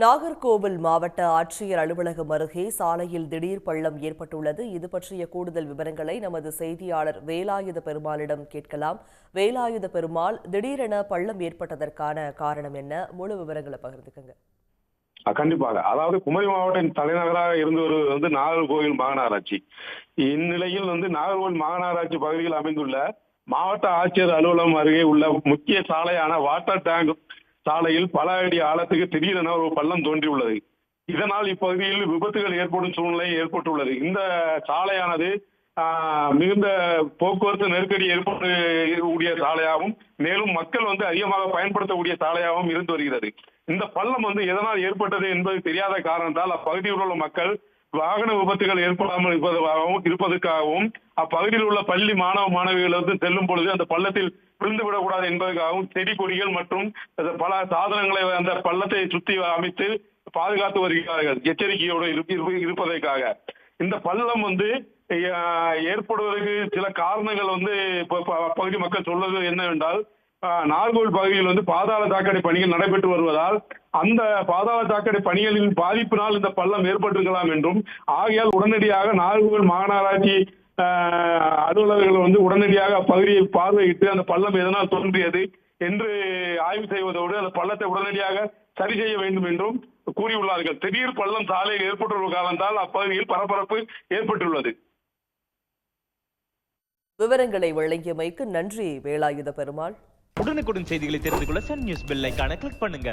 நாகர்கோவில் மாவட்ட ஆட்சியர் அலுவலகம் அருகே சாலையில் திடீர் பள்ளம் ஏற்பட்டுள்ளது. இது பற்றிய கூடுதல் விவரங்களை நமது செய்தியாளர் வேலாயுத பெருமாளிடம் கேட்கலாம். வேலாயுத பெருமாள், திடீரென பள்ளம் ஏற்பட்டதற்கான காரணம் என்ன? முழு விவரங்களை பகிர்ந்துக்கங்க. கண்டிப்பாக. அதாவது குமரி மாவட்ட தலைநகராக இருந்து வருவது நாகர்கோவில் மாநகராட்சி. இந்நிலையில் நாகர்கோவில் மாநகராட்சி பகுதியில் அமைந்துள்ள மாவட்ட ஆட்சியர் அலுவலகம் அருகே உள்ள முக்கிய சாலையான வாட்டர் டேங்க் சாலையில் பல அடி ஆழத்துக்கு திடீரென ஒரு பள்ளம் தோன்றியுள்ளது. இதனால் இப்பகுதியில் விபத்துகள் ஏற்படும் சூழ்நிலை ஏற்பட்டுள்ளது. இந்த சாலையானது மிகுந்த போக்குவரத்து நெருக்கடி ஏற்படக்கூடிய சாலையாகவும், மேலும் மக்கள் அதிகமாக பயன்படுத்தக்கூடிய சாலையாகவும் இருந்து வருகிறது. இந்த பள்ளம் எதனால் ஏற்பட்டது என்பது தெரியாத காரணத்தால் அப்பகுதியில் உள்ள மக்கள் வாகன விபத்துகள் ஏற்படாமல் இருப்பதற்காகவும் அப்பகுதியில் உள்ள பள்ளி மாணவ மாணவிகள் செல்லும் பொழுது அந்த பள்ளத்தில் விழுந்து விடக்கூடாது என்பதற்காகவும் செடி கொடிகள் மற்றும் பல சாதனங்களை அந்த பள்ளத்தை சுற்றி அமைத்து பாதுகாத்து வருகிறார்கள், எச்சரிக்கையோடு இருப்பதற்காக. இந்த பள்ளம் ஏற்படுவதற்கு சில காரணங்கள் பகுதி மக்கள் சொல்வது என்னவென்றால், நாகர்கோவில் பகுதியில் பாதாள சாக்கடை பணிகள் நடைபெற்று வருவதால் அந்த பாதாள சாக்கடை பணிகளின் பாதிப்பினால் இந்த பள்ளம் ஏற்பட்டிருக்கலாம் என்றும், ஆகையால் உடனடியாக நாகர்கோவில் மாநகராட்சி அலுவலர்கள் உடனடியாக அப்பகுதியை பார்வையிட்டு அந்த பள்ளம் எதனால் தோன்றியது என்று ஆய்வு செய்வதோடு அந்த பள்ளத்தை உடனடியாக சரி செய்ய வேண்டும் என்றும் கூறியுள்ளார்கள். திடீர் பள்ளம் சாலையில் ஏற்பட்டுள்ள காரணத்தால் அப்பகுதியில் பரபரப்பு ஏற்பட்டுள்ளது. விவரங்களை வழங்கியமைக்கு நன்றி வேலாயுத பெருமாள். உடனுக்குடன் செய்திகளை தெரிந்து கொள்ள சன் நியூஸ் பெல் ஐகானை கிளிக் பண்ணுங்க.